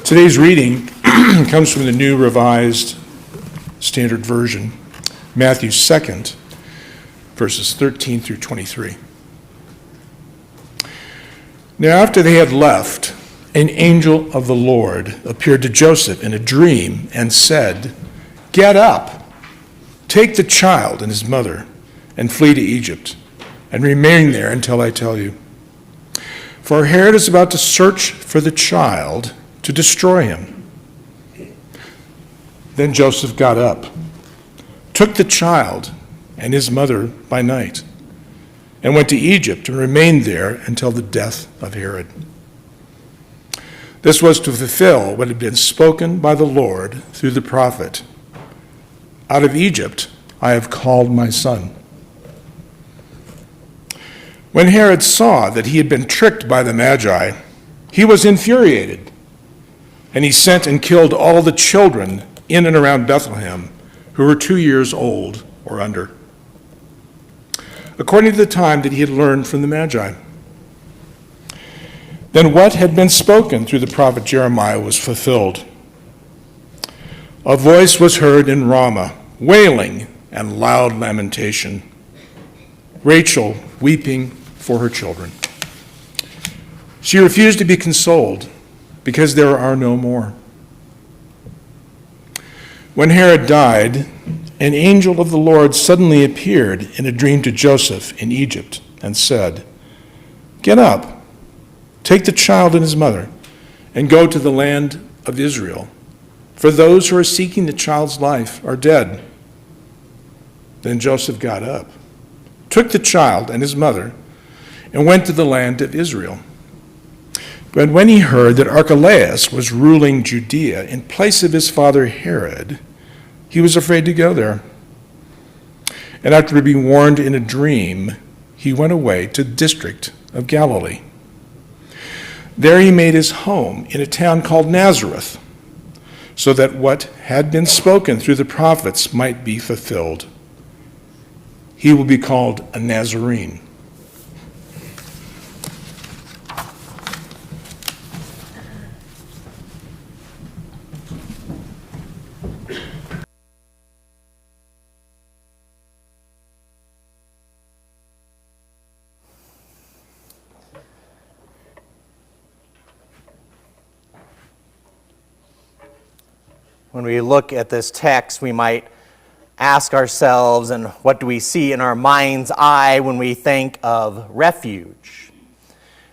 Today's reading comes from the New Revised Standard Version, Matthew 2nd, verses 13 through 23. Now after they had left, an angel of the Lord appeared to Joseph in a dream and said, "Get up, take the child and his mother, and flee to Egypt, and remain there until I tell you. For Herod is about to search for the child to destroy him." Then Joseph got up, took the child and his mother by night, and went to Egypt and remained there until the death of Herod. This was to fulfill what had been spoken by the Lord through the prophet, "Out of Egypt I have called my son." When Herod saw that he had been tricked by the Magi, he was infuriated, and he sent and killed all the children in and around Bethlehem who were 2 years old or under, according to the time that he had learned from the Magi. Then what had been spoken through the prophet Jeremiah was fulfilled. A voice was heard in Ramah, wailing and loud lamentation, Rachel weeping for her children. She refused to be consoled because there are no more. When Herod died, an angel of the Lord suddenly appeared in a dream to Joseph in Egypt and said, "Get up, take the child and his mother, and go to the land of Israel, for those who are seeking the child's life are dead." Then Joseph got up, took the child and his mother, and went to the land of Israel. But when he heard that Archelaus was ruling Judea in place of his father Herod, he was afraid to go there. And after being warned in a dream, he went away to the district of Galilee. There he made his home in a town called Nazareth, so that what had been spoken through the prophets might be fulfilled. He will be called a Nazarene. When we look at this text, we might ask ourselves, and what do we see in our mind's eye when we think of refuge?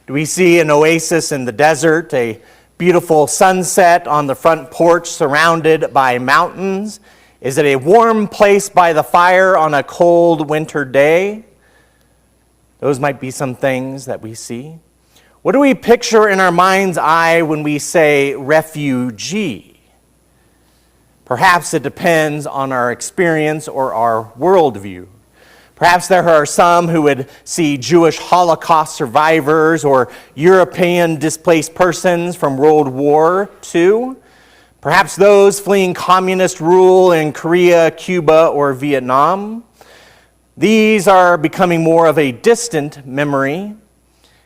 Do we see an oasis in the desert, a beautiful sunset on the front porch surrounded by mountains? Is it a warm place by the fire on a cold winter day? Those might be some things that we see. What do we picture in our mind's eye when we say refugee? Perhaps it depends on our experience or our worldview. Perhaps there are some who would see Jewish Holocaust survivors or European displaced persons from World War II. Perhaps those fleeing communist rule in Korea, Cuba, or Vietnam. These are becoming more of a distant memory.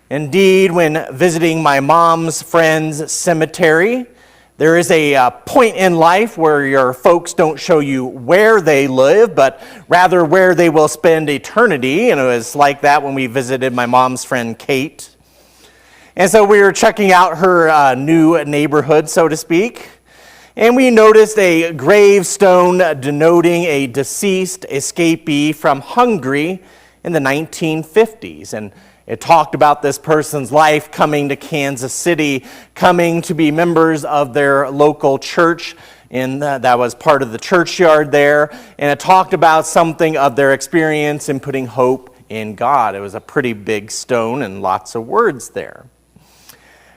Indeed, when visiting my mom's friend's cemetery, there is a point in life where your folks don't show you where they live, but rather where they will spend eternity. And it was like that when we visited my mom's friend Kate. And so we were checking out her new neighborhood, so to speak. And we noticed a gravestone denoting a deceased escapee from Hungary in the 1950s. And it talked about this person's life coming to Kansas City, coming to be members of their local church, and that was part of the churchyard there. And it talked about something of their experience in putting hope in God. It was a pretty big stone and lots of words there.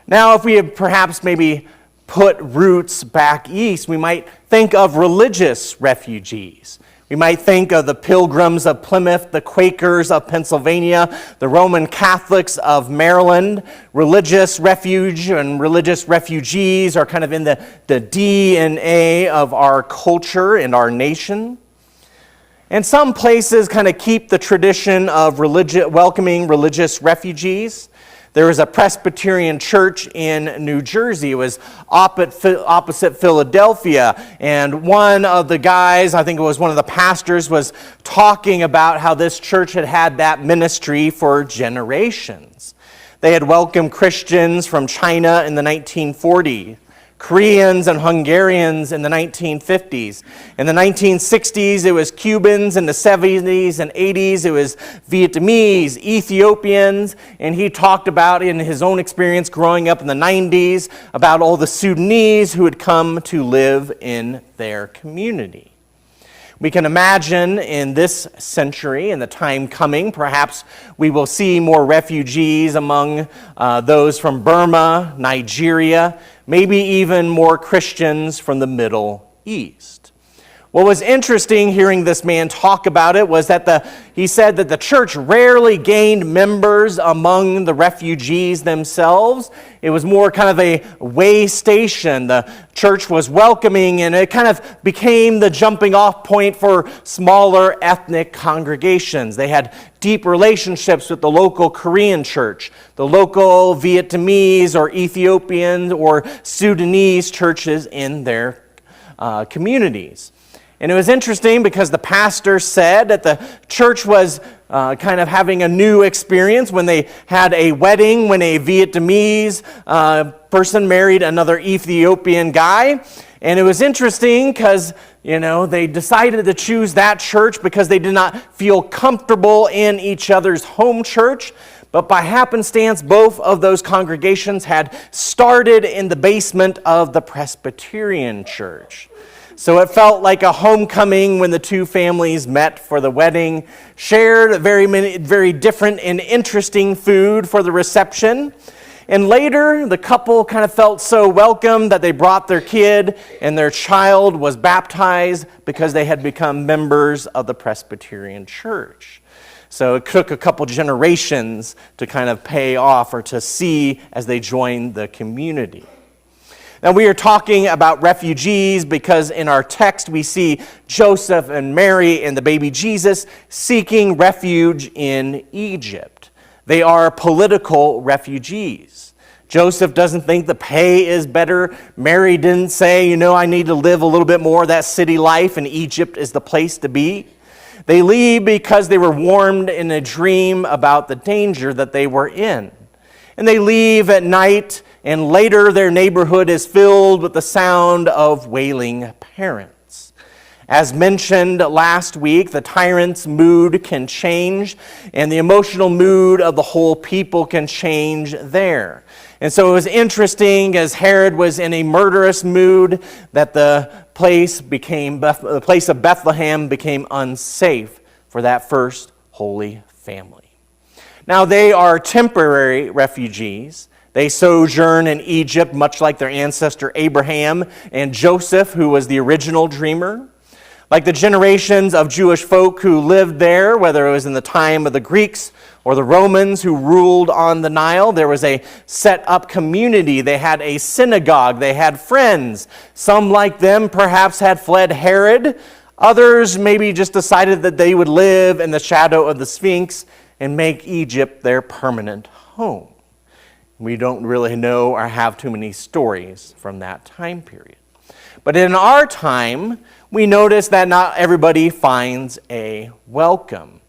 Now, if we had perhaps maybe put roots back east, we might think of religious refugees. We might think of the Pilgrims of Plymouth, the Quakers of Pennsylvania, the Roman Catholics of Maryland. Religious refuge and religious refugees are kind of in the DNA of our culture and our nation. And some places kind of keep the tradition of welcoming religious refugees. There was a Presbyterian church in New Jersey. It was opposite Philadelphia. And one of the guys, I think it was one of the pastors, was talking about how this church had had that ministry for generations. They had welcomed Christians from China in the 1940s. Koreans and Hungarians in the 1950s. In the 1960s, it was Cubans. In the 70s and 80s, it was Vietnamese, Ethiopians. And he talked about, in his own experience growing up in the 90s, about all the Sudanese who had come to live in their community. We can imagine in this century, in the time coming, perhaps we will see more refugees among those from Burma, Nigeria, maybe even more Christians from the Middle East. What was interesting hearing this man talk about it was that he said that the church rarely gained members among the refugees themselves. It was more kind of a way station. The church was welcoming, and it kind of became the jumping off point for smaller ethnic congregations. They had deep relationships with the local Korean church, the local Vietnamese or Ethiopian or Sudanese churches in their communities. And it was interesting because the pastor said that the church was kind of having a new experience when they had a wedding, when a Vietnamese person married another Ethiopian guy. And it was interesting because, they decided to choose that church because they did not feel comfortable in each other's home church. But by happenstance, both of those congregations had started in the basement of the Presbyterian church. So it felt like a homecoming when the two families met for the wedding, shared very different and interesting food for the reception. And later, the couple kind of felt so welcome that they brought their kid, and their child was baptized because they had become members of the Presbyterian church. So it took a couple generations to kind of pay off or to see as they joined the community. Now, we are talking about refugees because in our text we see Joseph and Mary and the baby Jesus seeking refuge in Egypt. They are political refugees. Joseph doesn't think the pay is better. Mary didn't say, I need to live a little bit more of that city life, and Egypt is the place to be. They leave because they were warned in a dream about the danger that they were in. And they leave at night, and later their neighborhood is filled with the sound of wailing parents. As mentioned last week, the tyrant's mood can change, and the emotional mood of the whole people can change there. And so it was interesting, as Herod was in a murderous mood, that the place of Bethlehem became unsafe for that first Holy Family. Now, they are temporary refugees. They sojourn in Egypt, much like their ancestor Abraham and Joseph, who was the original dreamer. Like the generations of Jewish folk who lived there, whether it was in the time of the Greeks or the Romans who ruled on the Nile, there was a set-up community. They had a synagogue. They had friends. Some, like them, perhaps had fled Herod. Others maybe just decided that they would live in the shadow of the Sphinx and make Egypt their permanent home. We don't really know or have too many stories from that time period. But in our time, we notice that not everybody finds a welcome.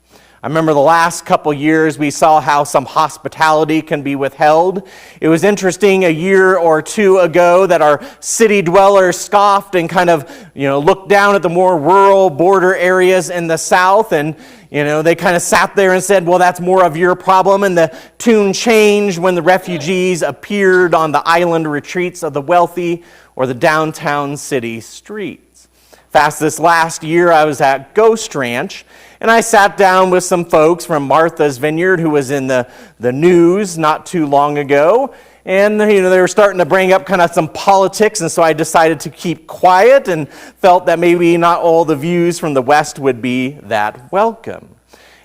I remember the last couple years we saw how some hospitality can be withheld. It was interesting a year or two ago that our city dwellers scoffed and kind of, looked down at the more rural border areas in the south, and they kind of sat there and said, well, that's more of your problem. And the tune changed when the refugees appeared on the island retreats of the wealthy or the downtown city streets. Fast this last year, I was at Ghost Ranch, and I sat down with some folks from Martha's Vineyard who was in the news not too long ago. And, they were starting to bring up kind of some politics, and so I decided to keep quiet and felt that maybe not all the views from the West would be that welcome.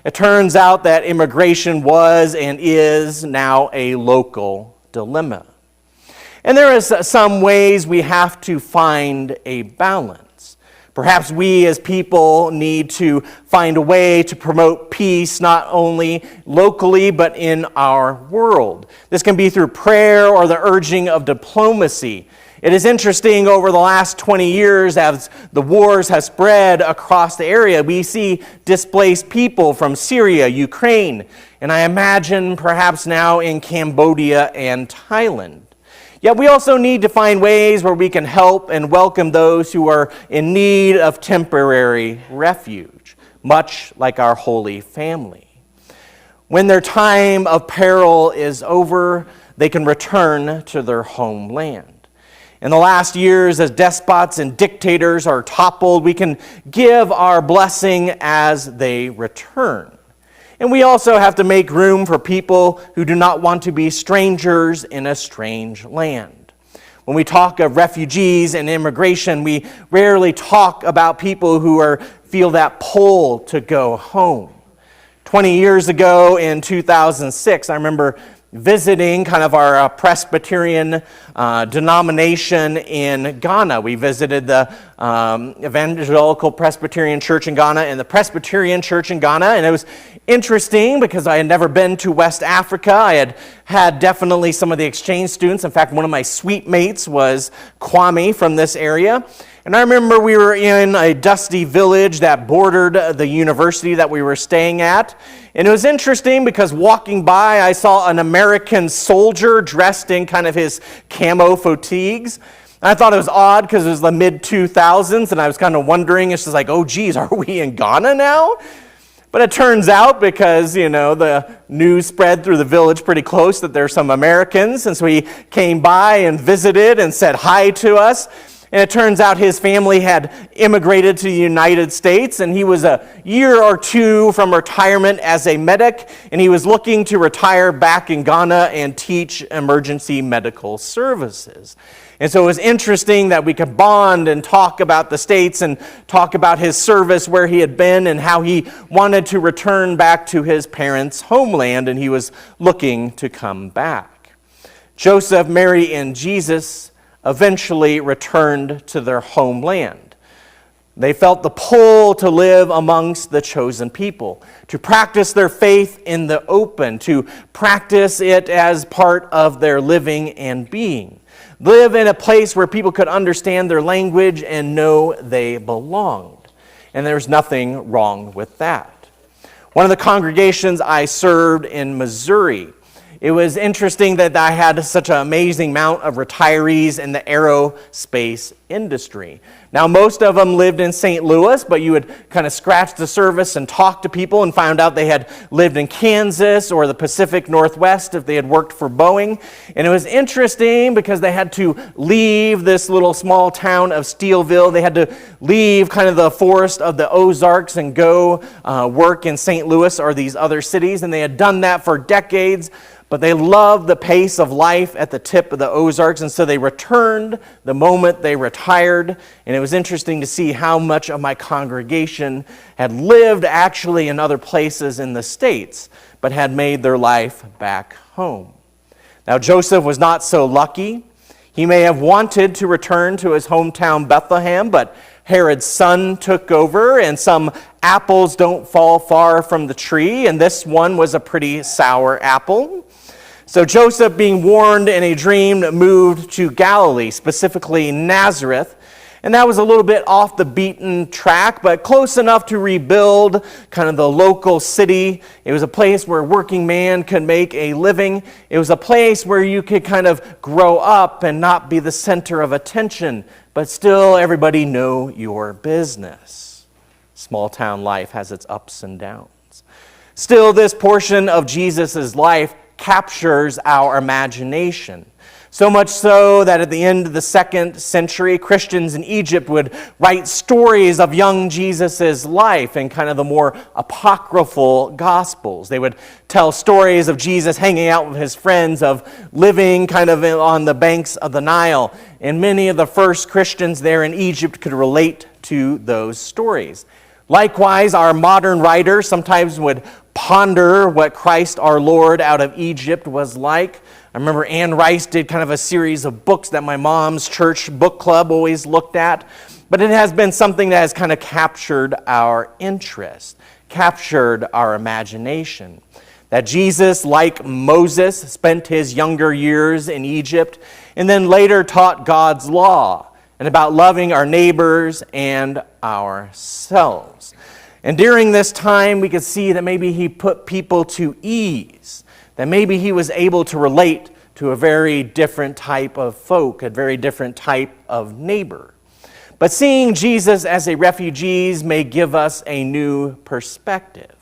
It turns out that immigration was and is now a local dilemma. And there is some ways we have to find a balance. Perhaps we as people need to find a way to promote peace not only locally but in our world. This can be through prayer or the urging of diplomacy. It is interesting over the last 20 years as the wars have spread across the area, we see displaced people from Syria, Ukraine, and I imagine perhaps now in Cambodia and Thailand. Yet we also need to find ways where we can help and welcome those who are in need of temporary refuge, much like our Holy Family. When their time of peril is over, they can return to their homeland. In the last years, as despots and dictators are toppled, we can give our blessing as they return. And we also have to make room for people who do not want to be strangers in a strange land. When we talk of refugees and immigration, we rarely talk about people who feel that pull to go home. 20 years ago in 2006, I remember visiting kind of our Presbyterian denomination in Ghana. We visited the Evangelical Presbyterian Church in Ghana and the Presbyterian Church in Ghana, and it was interesting because I had never been to West Africa. I had definitely some of the exchange students. In fact, one of my suite mates was Kwame from this area. And I remember we were in a dusty village that bordered the university that we were staying at. And it was interesting because walking by, I saw an American soldier dressed in kind of his camo fatigues. And I thought it was odd because it was the mid-2000s, and I was kind of wondering, it's just like, oh geez, are we in Ghana now? But it turns out, because, the news spread through the village pretty close, that there's some Americans. And so he came by and visited and said hi to us. And it turns out his family had immigrated to the United States, and he was a year or two from retirement as a medic, and he was looking to retire back in Ghana and teach emergency medical services. And so it was interesting that we could bond and talk about the States and talk about his service, where he had been, and how he wanted to return back to his parents' homeland, and he was looking to come back. Joseph, Mary, and Jesus eventually returned to their homeland. They felt the pull to live amongst the chosen people, to practice their faith in the open, to practice it as part of their living and being. Live in a place where people could understand their language and know they belonged. And there's nothing wrong with that. One of the congregations I served in Missouri, it was interesting that I had such an amazing amount of retirees in the aerospace industry. Now, most of them lived in St. Louis, but you would kind of scratch the surface and talk to people and found out they had lived in Kansas or the Pacific Northwest if they had worked for Boeing. And it was interesting because they had to leave this little small town of Steelville. They had to leave kind of the forest of the Ozarks and go work in St. Louis or these other cities. And they had done that for decades. But they loved the pace of life at the tip of the Ozarks, and so they returned the moment they retired. And it was interesting to see how much of my congregation had lived actually in other places in the States, but had made their life back home. Now, Joseph was not so lucky. He may have wanted to return to his hometown Bethlehem, but Herod's son took over, and some apples don't fall far from the tree, and this one was a pretty sour apple. So Joseph, being warned in a dream, moved to Galilee, specifically Nazareth. And that was a little bit off the beaten track, but close enough to rebuild kind of the local city. It was a place where a working man could make a living. It was a place where you could kind of grow up and not be the center of attention, but still everybody know your business. Small town life has its ups and downs. Still, this portion of Jesus' life captures our imagination. So much so that at the end of the 2nd century, Christians in Egypt would write stories of young Jesus' life in kind of the more apocryphal Gospels. They would tell stories of Jesus hanging out with his friends, of living kind of on the banks of the Nile. And many of the first Christians there in Egypt could relate to those stories. Likewise, our modern writers sometimes would ponder what Christ our Lord out of Egypt was like. I remember Anne Rice did kind of a series of books that my mom's church book club always looked at. But it has been something that has kind of captured our interest, captured our imagination. That Jesus, like Moses, spent his younger years in Egypt and then later taught God's law and about loving our neighbors and ourselves. And during this time, we could see that maybe he put people to ease, that maybe he was able to relate to a very different type of folk, a very different type of neighbor. But seeing Jesus as a refugee may give us a new perspective.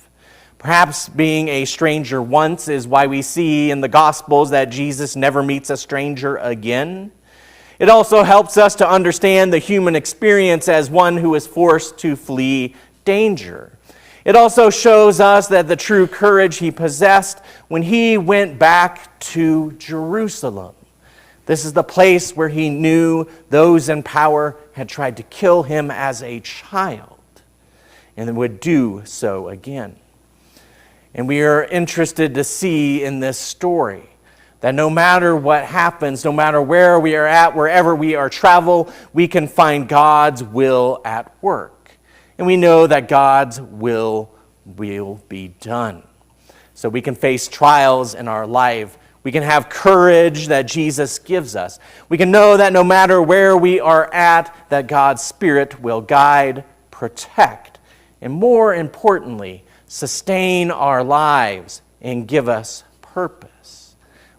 Perhaps being a stranger once is why we see in the Gospels that Jesus never meets a stranger again. It also helps us to understand the human experience as one who is forced to flee danger. It also shows us that the true courage he possessed when he went back to Jerusalem. This is the place where he knew those in power had tried to kill him as a child and would do so again. And we are interested to see in this story that no matter what happens, no matter where we are at, wherever we are travel, we can find God's will at work. And we know that God's will be done. So we can face trials in our life. We can have courage that Jesus gives us. We can know that no matter where we are at, that God's Spirit will guide, protect, and more importantly, sustain our lives and give us purpose.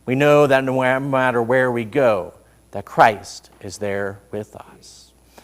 We know that no matter where we go, that Christ is there with us.